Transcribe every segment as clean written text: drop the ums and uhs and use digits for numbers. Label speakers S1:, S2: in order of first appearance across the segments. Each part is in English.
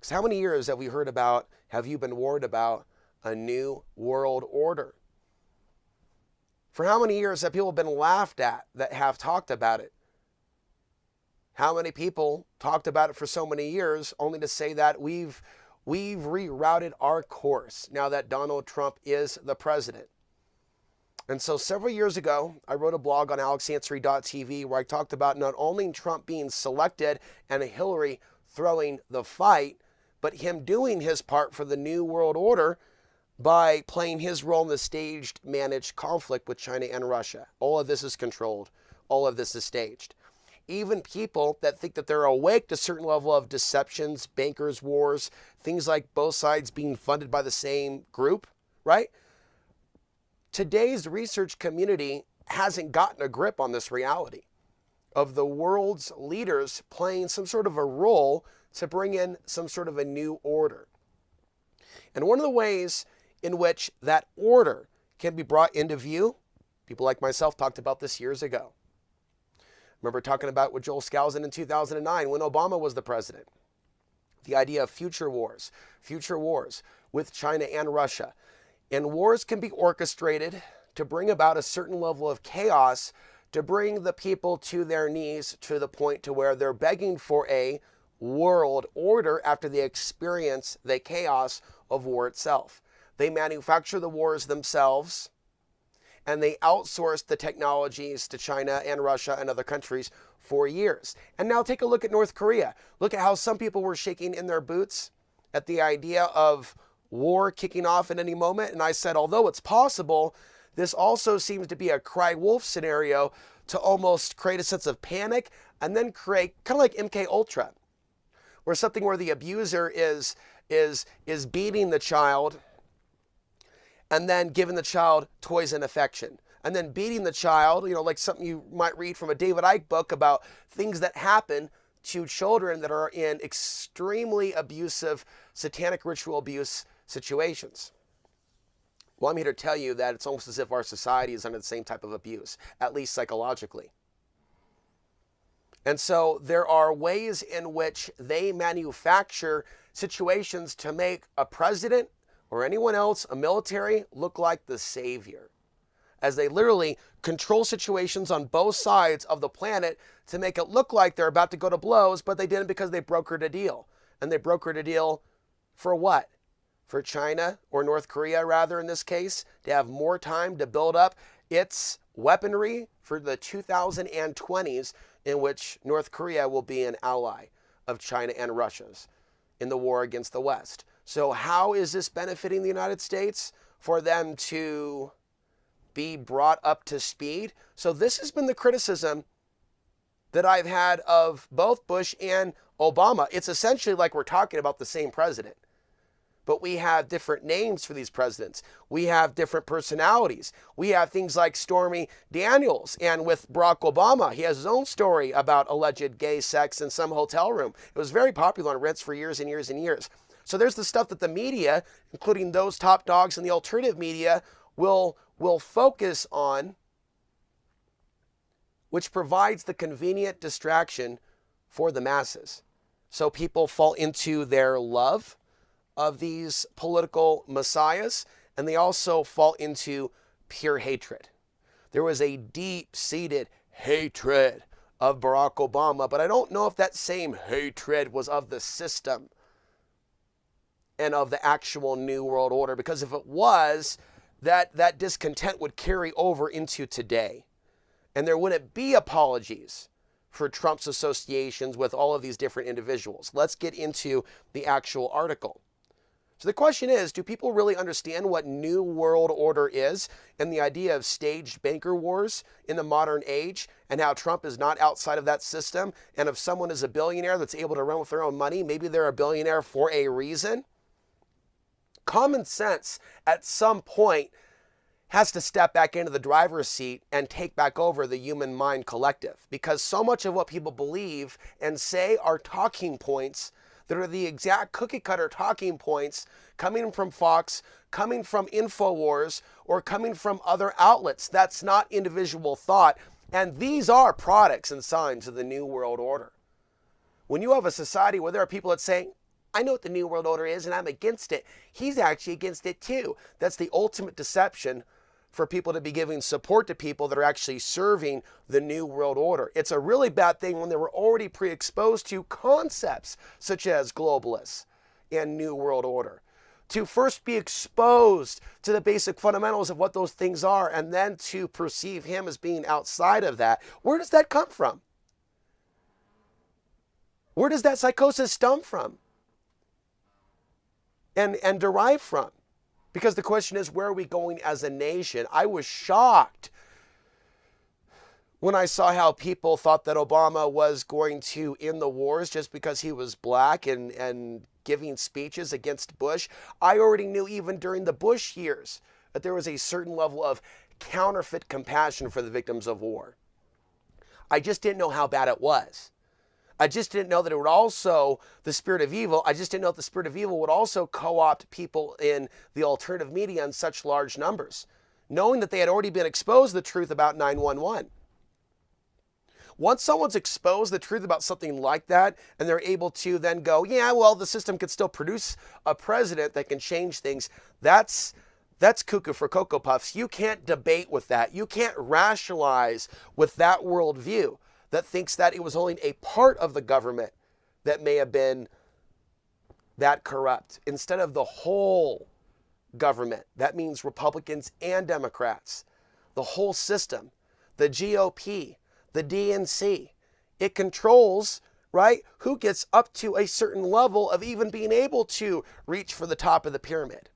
S1: Because how many years have we heard about, have you been warned about a new world order? For how many years have people been laughed at that have talked about it? How many people talked about it for so many years only to say that we've rerouted our course now that Donald Trump is the president? And so several years ago, I wrote a blog on alexansary.tv where I talked about not only Trump being selected and Hillary throwing the fight, but him doing his part for the New World Order by playing his role in the staged, managed conflict with China and Russia. All of this is controlled. All of this is staged. Even people that think that they're awake to a certain level of deceptions, bankers' wars, things like both sides being funded by the same group, right? Today's research community hasn't gotten a grip on this reality of the world's leaders playing some sort of a role to bring in some sort of a new order. And one of the ways in which that order can be brought into view, people like myself talked about this years ago. Remember talking about with Joel Skousen in 2009 when Obama was the president. The idea of future wars with China and Russia. And wars can be orchestrated to bring about a certain level of chaos, to bring the people to their knees to the point to where they're begging for a world order after they experience the chaos of war itself. They manufacture the wars themselves, and they outsourced the technologies to China and Russia and other countries for years. And now take a look at North Korea. Look at how some people were shaking in their boots at the idea of war kicking off at any moment. And I said, although it's possible, this also seems to be a cry wolf scenario to almost create a sense of panic and then create kind of like MK Ultra, where something where the abuser is beating the child and then giving the child toys and affection, and then beating the child, like something you might read from a David Icke book about things that happen to children that are in extremely abusive, satanic ritual abuse situations. Well, I'm here to tell you that it's almost as if our society is under the same type of abuse, at least psychologically. And so there are ways in which they manufacture situations to make a president or anyone else, a military, look like the savior, as they literally control situations on both sides of the planet to make it look like they're about to go to blows, but they didn't because they brokered a deal. And they brokered a deal for what? For China, or North Korea rather in this case, to have more time to build up its weaponry for the 2020s, in which North Korea will be an ally of China and Russia's in the war against the West. So how is this benefiting the United States? For them to be brought up to speed. So this has been the criticism that I've had of both Bush and Obama. It's essentially like we're talking about the same president, but we have different names for these presidents. We have different personalities. We have things like Stormy Daniels, and with Barack Obama, he has his own story about alleged gay sex in some hotel room. It was very popular on Rents for years and years and years. So there's the stuff that the media, including those top dogs in the alternative media, will focus on, which provides the convenient distraction for the masses. So people fall into their love of these political messiahs, and they also fall into pure hatred. There was a deep-seated hatred of Barack Obama, but I don't know if that same hatred was of the system and of the actual New World Order, because if it was, that discontent would carry over into today. And there wouldn't be apologies for Trump's associations with all of these different individuals. Let's get into the actual article. So the question is, do people really understand what New World Order is and the idea of staged banker wars in the modern age, and how Trump is not outside of that system? And if someone is a billionaire that's able to run with their own money, maybe they're a billionaire for a reason. Common sense at some point has to step back into the driver's seat and take back over the human mind collective, because so much of what people believe and say are talking points that are the exact cookie cutter talking points coming from Fox, coming from InfoWars, or coming from other outlets. That's not individual thought. And these are products and signs of the New World Order. When you have a society where there are people that say, I know what the New World Order is and I'm against it. He's actually against it too. That's the ultimate deception for people to be giving support to people that are actually serving the New World Order. It's a really bad thing when they were already pre-exposed to concepts such as globalists and New World Order. To first be exposed to the basic fundamentals of what those things are and then to perceive him as being outside of that. Where does that come from? Where does that psychosis stem from and derive from? Because the question is, where are we going as a nation? I was shocked when I saw how people thought that Obama was going to end the wars just because he was black and giving speeches against Bush. I already knew even during the Bush years that there was a certain level of counterfeit compassion for the victims of war. I just didn't know how bad it was. I just didn't know that it would also, the spirit of evil, I just didn't know that the spirit of evil would also co-opt people in the alternative media in such large numbers, knowing that they had already been exposed to the truth about 9/11. Once someone's exposed the truth about something like that, and they're able to then go, yeah, well, the system could still produce a president that can change things, that's cuckoo for Cocoa Puffs. You can't debate with that. You can't rationalize with that worldview that thinks that it was only a part of the government that may have been that corrupt instead of the whole government. That means Republicans and Democrats, the whole system, the GOP, the DNC. It controls, right, who gets up to a certain level of even being able to reach for the top of the pyramid.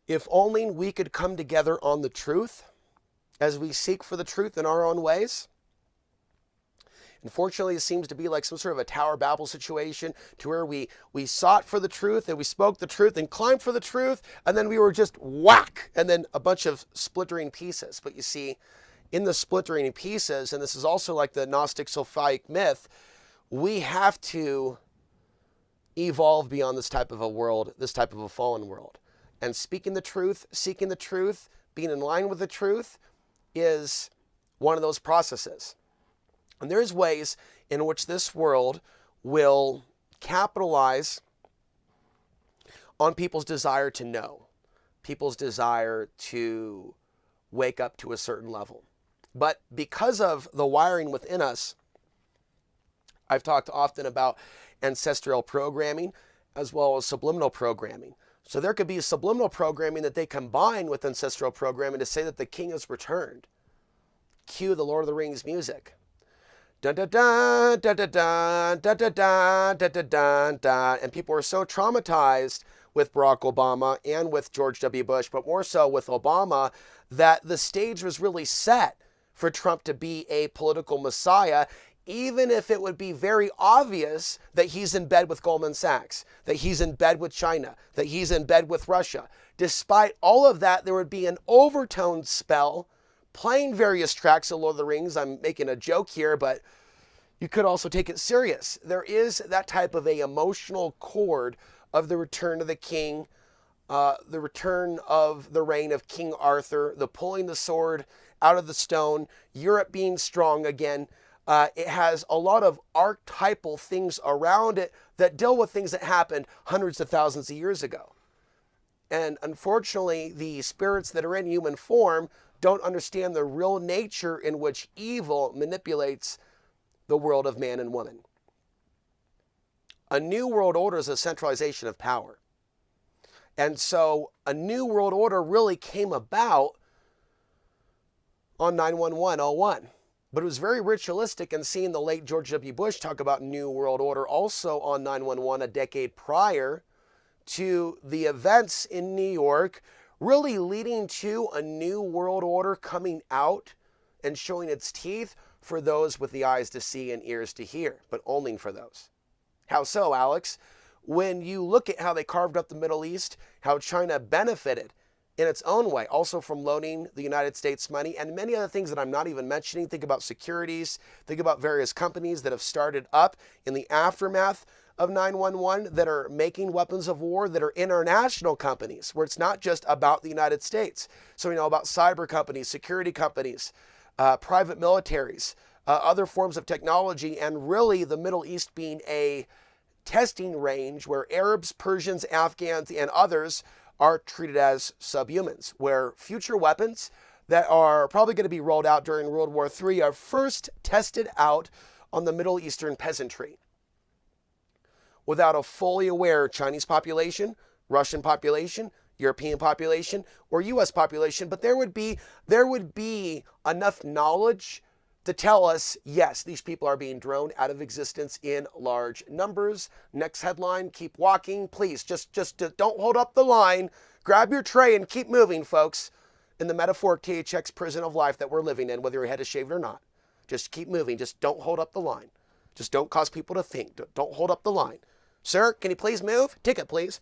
S1: If only we could come together on the truth as we seek for the truth in our own ways. Unfortunately, it seems to be like some sort of a Tower of Babel situation to where we sought for the truth and we spoke the truth and climbed for the truth, and then we were just whack, and then a bunch of splintering pieces. But you see, in the splintering pieces, and this is also like the Gnostic Sulfaic myth, we have to evolve beyond this type of a world, this type of a fallen world. And speaking the truth, seeking the truth, being in line with the truth, is one of those processes. And there's ways in which this world will capitalize on people's desire to know, people's desire to wake up to a certain level. But because of the wiring within us, I've talked often about ancestral programming as well as subliminal programming. So there could be subliminal programming that they combine with ancestral programming to say that the king has returned. Cue the Lord of the Rings music. Dun dun dun dun dun dun dun dun dun dun dun dun dun. And people are so traumatized with Barack Obama and with George W. Bush, but more so with Obama, that the stage was really set for Trump to be a political messiah, even if it would be very obvious that he's in bed with Goldman Sachs, that he's in bed with China, that he's in bed with Russia. Despite all of that, there would be an overtone spell playing various tracks of Lord of the Rings. I'm making a joke here, but you could also take it serious. There is that type of a emotional chord of the return of the king, the return of the reign of King Arthur, the pulling the sword out of the stone, Europe being strong again. It has a lot of archetypal things around it that deal with things that happened hundreds of thousands of years ago. And unfortunately, the spirits that are in human form don't understand the real nature in which evil manipulates the world of man and woman. A new world order is a centralization of power. And so a new world order really came about on 9/11/01. But it was very ritualistic, and seeing the late George W. Bush talk about New World Order also on 9/11 a decade prior to the events in New York, really leading to a new world order coming out and showing its teeth for those with the eyes to see and ears to hear, but only for those. How so, Alex? When you look at how they carved up the Middle East, how China benefited in its own way, also from loaning the United States money and many other things that I'm not even mentioning. Think about securities, think about various companies that have started up in the aftermath of 9/11 that are making weapons of war that are international companies, where it's not just about the United States. So we know about cyber companies, security companies, private militaries, other forms of technology, and really the Middle East being a testing range where Arabs, Persians, Afghans, and others are treated as subhumans, where future weapons that are probably going to be rolled out during World War III are first tested out on the Middle Eastern peasantry without a fully aware Chinese population, Russian population, European population, or US population. But there would be enough knowledge to tell us, yes, these people are being droned out of existence in large numbers. Next headline, keep walking. Please, just don't hold up the line. Grab your tray and keep moving, folks, in the metaphoric THX prison of life that we're living in, whether your head is shaved or not. Just keep moving. Just don't hold up the line. Just don't cause people to think. Don't hold up the line. Sir, can you please move? Ticket, please.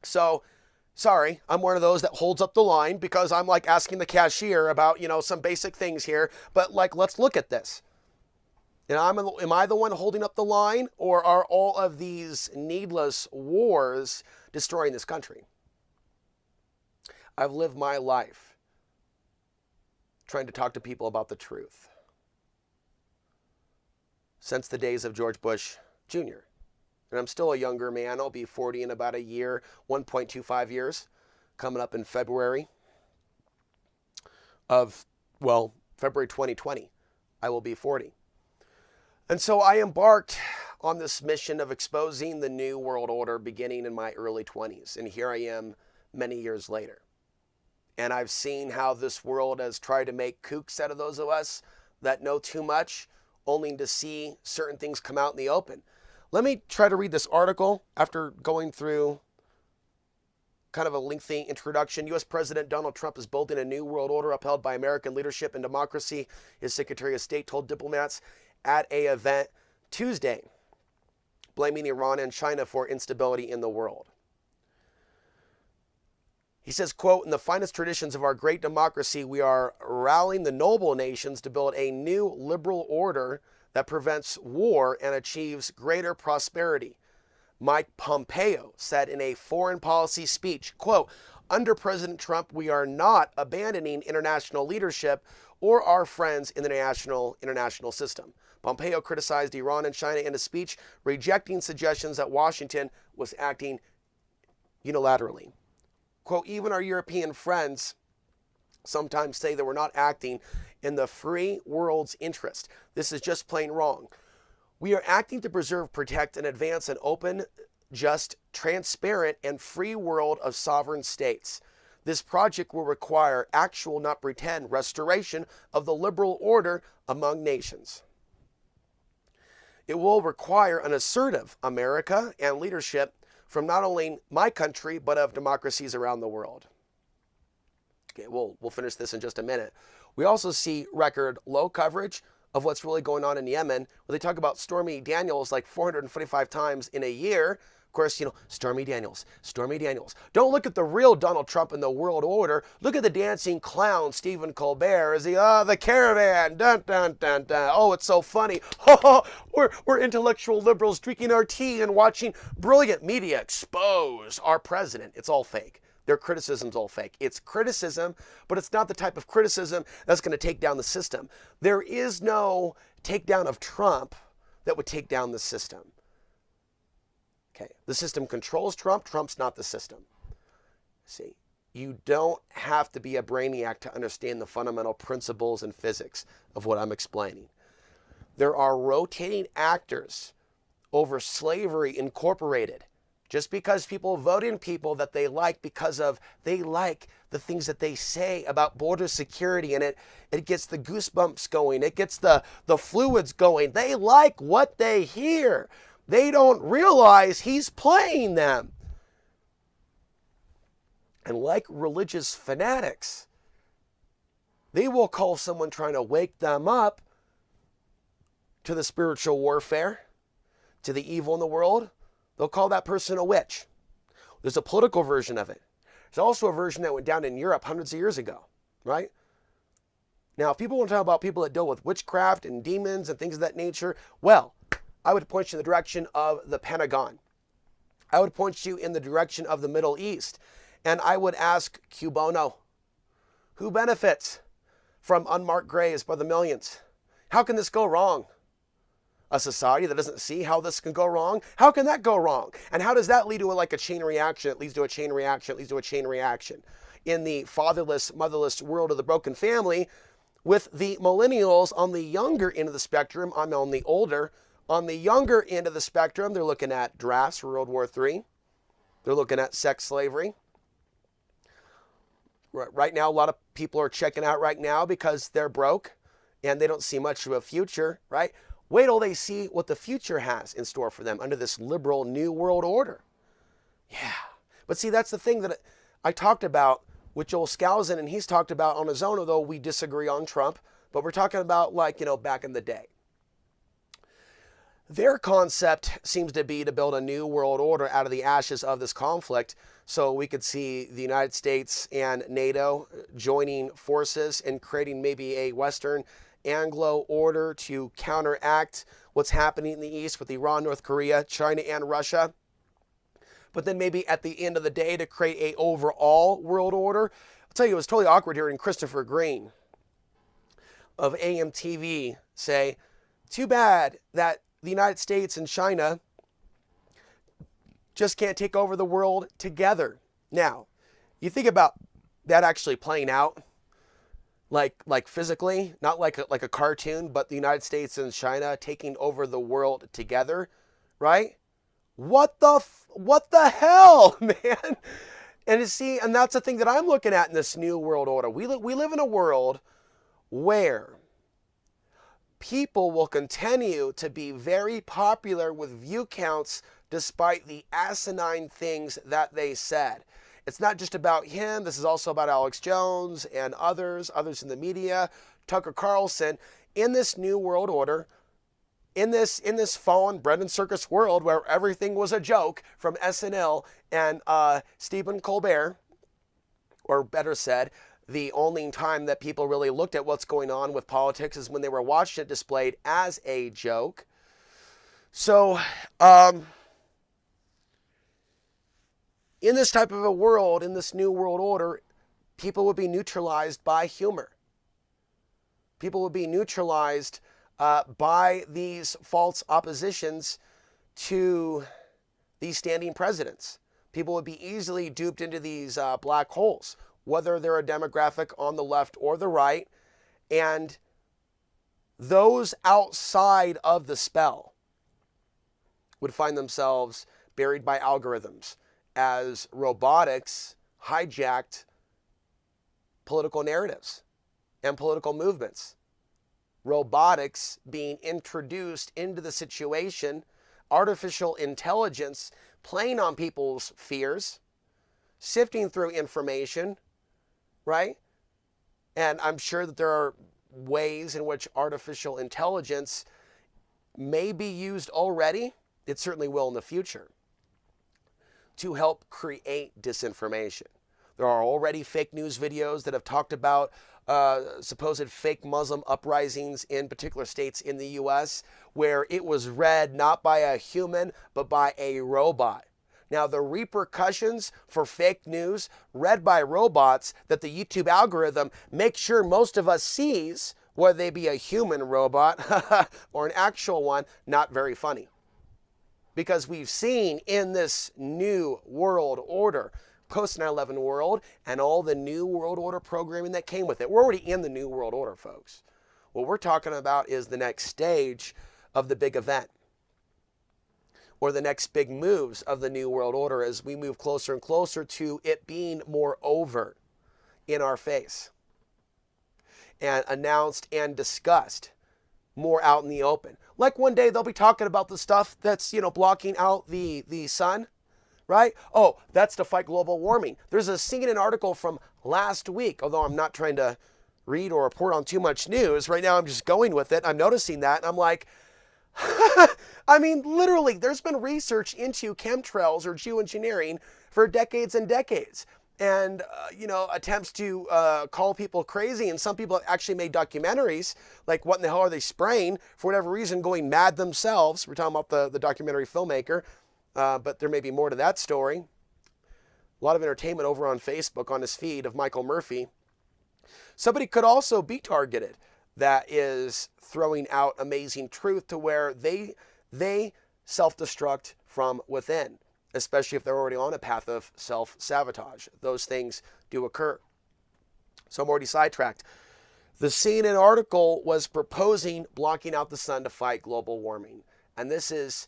S1: So, sorry, I'm one of those that holds up the line because I'm like asking the cashier about, some basic things here. But let's look at this. And am I the one holding up the line, or are all of these needless wars destroying this country? I've lived my life trying to talk to people about the truth since the days of George Bush Jr. And I'm still a younger man. I'll be 40 in about a year, 1.25 years, coming up in February February 2020. I will be 40. And so I embarked on this mission of exposing the new world order beginning in my early 20s. And here I am many years later. And I've seen how this world has tried to make kooks out of those of us that know too much, only to see certain things come out in the open. Let me try to read this article after going through kind of a lengthy introduction. U.S. President Donald Trump is building a new world order upheld by American leadership and democracy, his Secretary of State told diplomats at an event Tuesday, blaming Iran and China for instability in the world. He says, quote, "In the finest traditions of our great democracy, we are rallying the noble nations to build a new liberal order that prevents war and achieves greater prosperity." Mike Pompeo said in a foreign policy speech, quote, "Under President Trump, we are not abandoning international leadership or our friends in the international system." Pompeo criticized Iran and China in a speech, rejecting suggestions that Washington was acting unilaterally. Quote, "Even our European friends sometimes say that we're not acting in the free world's interest. This is just plain wrong. We are acting to preserve, protect, and advance an open, just, transparent, and free world of sovereign states. This project will require actual, not pretend, restoration of the liberal order among nations. It will require an assertive America and leadership from not only my country, but of democracies around the world." Okay, we'll finish this in just a minute. We also see record low coverage of what's really going on in Yemen, where they talk about Stormy Daniels like 445 times in a year. Of course, Stormy Daniels. Don't look at the real Donald Trump and the world order. Look at the dancing clown, Stephen Colbert. Is he, the caravan, dun, dun, dun, dun. Oh, it's so funny. We're intellectual liberals drinking our tea and watching brilliant media expose our president. It's all fake. Their criticism's all fake. It's criticism, but it's not the type of criticism that's going to take down the system. There is no takedown of Trump that would take down the system. Okay, the system controls Trump. Trump's not the system. See, you don't have to be a brainiac to understand the fundamental principles and physics of what I'm explaining. There are rotating actors over slavery incorporated. Just because people vote in people that they like because of they like the things that they say about border security, and it gets the goosebumps going. It gets the fluids going. They like what they hear. They don't realize he's playing them. And like religious fanatics, they will call someone trying to wake them up to the spiritual warfare, to the evil in the world. They'll call that person a witch. There's a political version of it. There's also a version that went down in Europe hundreds of years ago, right? Now, if people want to talk about people that deal with witchcraft and demons and things of that nature, well, I would point you in the direction of the Pentagon. I would point you in the direction of the Middle East. And I would ask cui bono, who benefits from unmarked graves by the millions? How can this go wrong? A society that doesn't see how this can go wrong? How can that go wrong? And how does that lead to a chain reaction? It leads to a chain reaction. It leads to a chain reaction. In the fatherless, motherless world of the broken family, with the millennials on the younger end of the spectrum, I'm on the older. On the younger end of the spectrum, they're looking at drafts for World War III. They're looking at sex slavery. Right now, a lot of people are checking out right now because they're broke and they don't see much of a future, right? Wait till they see what the future has in store for them under this liberal new world order. Yeah. But see, that's the thing that I talked about with Joel Skousen, and he's talked about on his own, although we disagree on Trump, but we're talking about back in the day. Their concept seems to be to build a new world order out of the ashes of this conflict, so we could see the United States and NATO joining forces and creating maybe a Western Anglo order to counteract what's happening in the East with Iran, North Korea, China, and Russia. But then maybe at the end of the day to create a overall world order. I'll tell you, it was totally awkward hearing Christopher Green of AMTV say, too bad that the United States and China just can't take over the world together. Now, you think about that actually playing out, like physically, not like a cartoon, but the United States and China taking over the world together, right? What the hell, man? And that's the thing that I'm looking at in this new world order. We live in a world where people will continue to be very popular with view counts despite the asinine things that they said. It's not just about him. This is also about Alex Jones and others in the media, Tucker Carlson. In this new world order, in this fallen Brendan Circus world where everything was a joke from SNL and Stephen Colbert, or better said, the only time that people really looked at what's going on with politics is when they were watching it displayed as a joke. So, in this type of a world, in this new world order, people would be neutralized by humor. People would be neutralized by these false oppositions to these standing presidents. People would be easily duped into these black holes, whether they're a demographic on the left or the right. And those outside of the spell would find themselves buried by algorithms as robotics hijacked political narratives and political movements. Robotics being introduced into the situation, artificial intelligence playing on people's fears, sifting through information, right? And I'm sure that there are ways in which artificial intelligence may be used already. It certainly will in the future to help create disinformation. There are already fake news videos that have talked about supposed fake Muslim uprisings in particular states in the U.S. where it was read not by a human, but by a robot. Now, the repercussions for fake news read by robots that the YouTube algorithm makes sure most of us sees, whether they be a human robot or an actual one, not very funny. Because we've seen in this new world order, post 9/11 world, and all the new world order programming that came with it. We're already in the new world order, folks. What we're talking about is the next stage of the big event, or the next big moves of the new world order as we move closer and closer to it being more overt in our face and announced and discussed more out in the open. Like one day they'll be talking about the stuff that's, blocking out the sun, right? Oh, that's to fight global warming. There's a CNN article from last week, although I'm not trying to read or report on too much news. Right now I'm just going with it. I'm noticing that and I'm like, I mean, literally, there's been research into chemtrails or geoengineering for decades and decades. And, attempts to call people crazy. And some people have actually made documentaries, like what in the hell are they spraying, for whatever reason, going mad themselves. We're talking about the documentary filmmaker, but there may be more to that story. A lot of entertainment over on Facebook on his feed of Michael Murphy. Somebody could also be targeted. that is throwing out amazing truth to where they self-destruct from within, especially if they're already on a path of self-sabotage. Those things do occur. So I'm already sidetracked. The CNN article was proposing blocking out the sun to fight global warming. And this is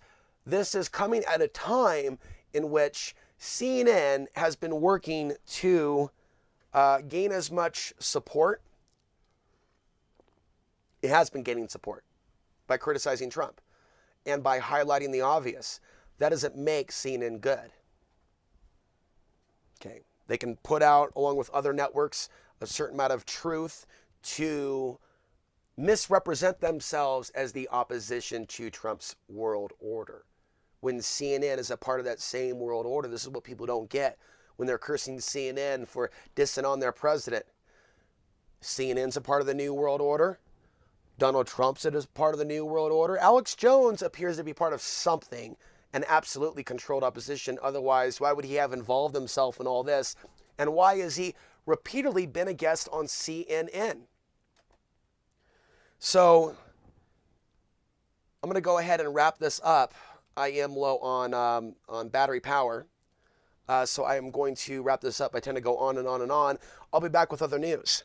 S1: coming at a time in which CNN has been working to gain as much support. It has been gaining support by criticizing Trump and by highlighting the obvious. That doesn't make CNN good. Okay, they can put out, along with other networks, a certain amount of truth to misrepresent themselves as the opposition to Trump's world order. When CNN is a part of that same world order, this is what people don't get when they're cursing CNN for dissing on their president. CNN's a part of the new world order. Donald Trump's a part of the new world order. Alex Jones appears to be part of something, an absolutely controlled opposition. Otherwise, why would he have involved himself in all this? And why has he repeatedly been a guest on CNN? So I'm going to go ahead and wrap this up. I am low on battery power. So I am going to wrap this up. I tend to go on and on and on. I'll be back with other news.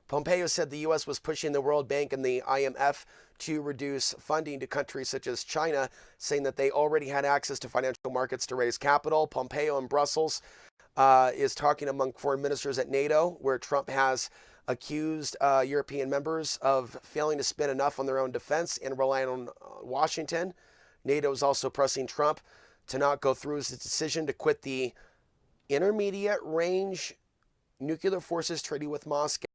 S1: Pompeo said the U.S. was pushing the World Bank and the IMF to reduce funding to countries such as China, saying that they already had access to financial markets to raise capital. Pompeo in Brussels is talking among foreign ministers at NATO, where Trump has accused European members of failing to spend enough on their own defense and relying on Washington. NATO is also pressing Trump to not go through his decision to quit the Intermediate Range Nuclear Forces Treaty with Moscow.